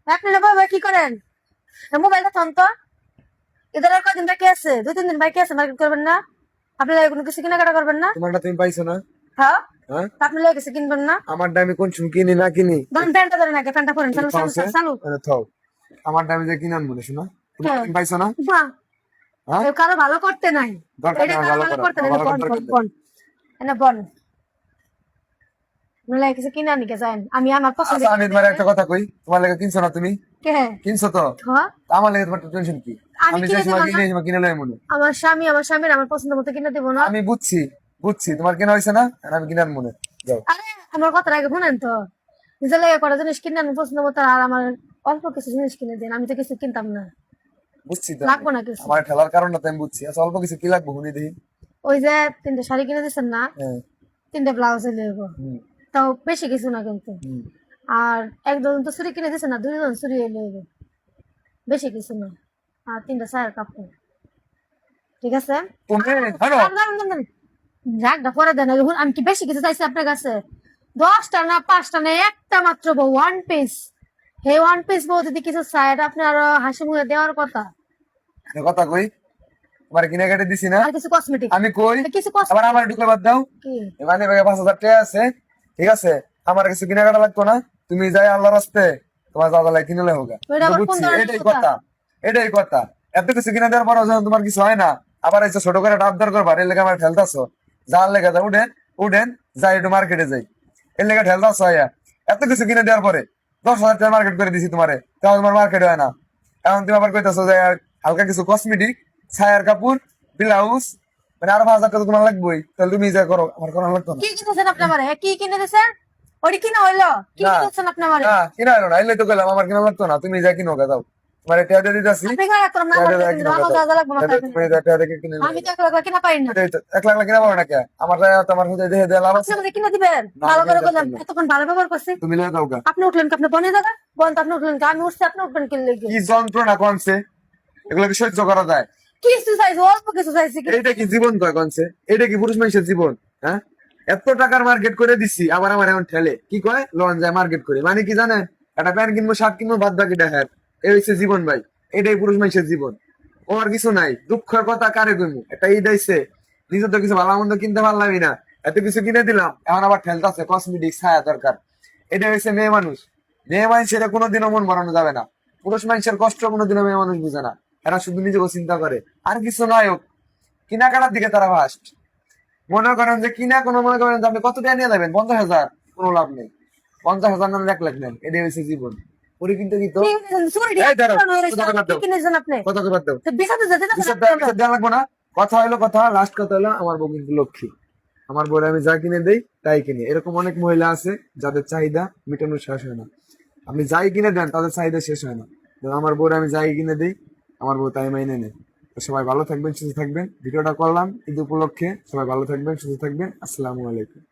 আপনি বাবা কি করেন? মোবাইলটা থন তো। এদের আর কদিন বাকি আছে? 2-3 দিন বাকি আছে, মার্কেট করবেন না? আপনি লাগে কোনো কিছু কেনাকাটা করবেন না? তোমারটা তুমি পাইছো না? হ্যাঁ, হ্যাঁ, আপনি লাগে কিছু কিনবেন না? আমার দামে কোন সময় কিনি না কিনি ধরেন প্যান্টটা ধরেন আগে, প্যান্টটা পরেন, চালু চালু চালু। থাও, আমার দামে যে কিনান মনে শোনা, তুমি হ্যাঁ, তুমি পাইছো না? বাহ, হ্যাঁ, এ কারো ভালো করতে নাই। দরকার এটা নেই আমার কারো ভালো ভালো করার, করতে নাই, আমার ভালো বন করার বন দরকার নেই। বন, এনে বন। নলে কিছু কিনা নিকে যান, আমি আমার আচ্ছা, আমি তোমার একটা কথা কই, তোমার লেগে কিনছো না তুমি? কে? কিনছো তো? হ্যাঁ, আমার লেগে তোমার টেনশন কি? আমি আমি যে কিনে দিব সময় না। কিনে এই সময় কিনে লই মনে। আমার স্বামীর আমার পছন্দ মতো কিনে দিব না। আমি বুঝছি, বুঝছি তোমার কেনা হয়েছে না, আর আমি কিনার মনে। যাও। আরে আমার কথাটা আগে শুনেন তো। নিজের লাগে কটা জিনিস কিনে আনবো পছন্দ মতো, আর আমার অল্প কিছু জিনিস কিনে দিন, আমি তো কিছু কিনতাম না। বুঝছি তো আমি। লাগবো না কিছু। আমার ঠেলার কারণটা তো আমি বুঝছি। আচ্ছা, অল্প কিছু কি লাগবে শুনি দেখি। ওই যে 3টে শাড়ি কিনে দিচ্ছেন না, হ্যাঁ। 3টে ব্লাউজ নেব, হুম। তাও বেশি কিছু না কিন্তু। হুম। আর 1 ডজন তো চুড়ি কিনে দিচ্ছেন না, 2 ডজন চুড়ি নেব, বেশি কিছু না। আর 3টা চায়ের কাপড়, ঠিক আছে? তুমি ধরো। রাগটা পরে দেন, আমি কি বেশি কিছু চাইছি আপনার কাছে? 10টা না 5টা না, একটা মাত্র বউ, ওয়ান পিস। হে ওয়ান পিস বউ যদি কিছু চাই, এটা আপনি আরো হাসি মুখে দেওয়ার কথা। একটা কথা কই, তোমার কিনে কেটে দিছি না? আর কিছু কসমেটিক, আমি কই, কিছু আবার কসমেটিক আমার ঢুকে বাদ দাও। কি? মানে ভাগে 5,000 টাকা আছে, ঠিক আছে? আমার কিছু কেনাকাটা লাগতো না, তুমি যাই আল্লাহর রাস্তে তোমার যা লাগে কিনে লাই হোগা। ওইটা আবার কোন বুঝছি, ধরনের এটাই কথা? কথা, এটাই কথা। এত কিছু কিনে দেওয়ার পর যখন তোমার কিছু হয় না, আবার এসে ছোট করে আবদার করবা, এর লেগে আমার ঠেলতাছো। যার লেগে যা উঠেন, উঠেন, যাই একটু মার্কেটে যাই, এর লেগে ঠেলতাছো। এত কিছু কিনে দেওয়ার পরে 10,000 টাকা মার্কেট করে দিছি তোমারে, তাও তোমার মার্কেট হয় না। এখন তুমি আবার কইতাছো যে হালকা কিছু কসমেটিক, ছায়ার কাপড়, ব্লাউজ, মানে আরো 5,000 টাকা তোমার লাগবেই। তাহলে তুমি যা করো, আমার করা লাগতো না। কি কিনেছেন আপনি আমারে? কি কিনে দিয়েছেন? ওটি কিনা হইলো? কি না, কিনেছেন আপনি আমারে? না, কিনা হলো না, এলে তো গেলাম, আমার কিনা লাগতো না, তুমি যা কিনো গা যাও। তোমার টেয়া দিয়ে দিতেছি, আপনি কিনা রাখলাম না, টেয়া আমার দিয়ে কিন্তু কিনো গা আমার যাও। যা লাগবে মাথায় কিনে তুমি দেবেন। টেয়া দেখে কিনে আমি নিয়ে তো যাও। একলা কিনা পারি না। এটাই তো, 1 লাখ কিনা পাবো না কে? আমার তোমার হতে দেখে দেওয়া লাভ আপনি আছে? আমাকে কিনে দিবেন? না, আমি ভালো কিনে করে বললাম, যাচ্ছি না, এতক্ষণ ভালো ব্যবহার করছি। তুমি লয়ে যাও গা। আপনি উঠলেন কি? আপনি বনে জায়গা বন তো, আপনি উঠলেন কি? আমি উঠছি, আপনি উঠবেন কি লেগে? কি যন্ত্রণা কনছে, এগুলো কি সহ্য করা যায়? কিছু চাইছি, অল্প কিছু চাইছি কিন্তু। এইটা কি জীবন কয় কনছে? এটা কি পুরুষ মানুষের জীবন? হ্যাঁ, এত টাকার মার্কেট করে দিছি, আবার আমার এখন ঠেলে কি কয় লন যায় মার্কেট করে, মানে কি জানেন? একটা প্যান্ট কিনবো, শার্ট কিনবো, বাদ বাকি দেখার, এই হচ্ছে জীবন ভাই। এটাই পুরুষ মানুষের জীবন। ও আর কিছু নাই। দুঃখের কথা কারে কইমু, এটা ঈদ আইছে, নিজে তো কিছু ভালো মন্দ কিনতে পারলামই না, এত কিছু কিনে দিলাম, এখন আবার ঠেলতাছে কসমেটিক, ছায়া দরকার। এটা হচ্ছে মেয়ে মানুষ। মেয়ে মানুষের কোনোদিনও মন ভরানো যাবে না। পুরুষ মানুষের কষ্ট কোনোদিনও মেয়ে মানুষ বুঝে না। এরা শুধু নিজেকে চিন্তা করে, আর কিছু নয় হোক, কেনাকাটার দিকে তারা ফার্স্ট। মনে করেন যে কিনা কোনো, মনে করেন যে আপনি কত টাকা নিয়ে যাবেন, 50,000, কোনো লাভ নেই। 50,000 না 1 লাখ নেন, এটাই হচ্ছে জীবন। পরিকিন্ত কি তো। কি কিনেছেন? চুরি এই ধরো, কথা দিয়ে বাদ কি দাও, কিনেছেন আপনি? কথা বাদ দাও, তো বিছাতে যেতে না বিচার আপনি আমার। দেওয়া লাগবো না। কথা হলো কথা, লাস্ট কথা হলো, আমার বউ কিন্তু লক্ষ্মী। আমার বউরে আমি যা কিনে দেই তাই কিনে। এরকম অনেক মহিলা আছে যাদের চাহিদা মেটানোর শেষ হয় না। আপনি যাই কিনে দেন তাদের চাহিদা শেষ হয় না। তো আমার বউরে আমি যাই কিনে দিই, আমার বউ তাই মাইনে নেয়। তো সবাই ভালো থাকবেন, সুস্থ থাকবেন। ভিডিওটা করলাম ঈদ উপলক্ষে, সবাই ভালো থাকবেন, সুস্থ থাকবেন। আসসালামু আলাইকুম।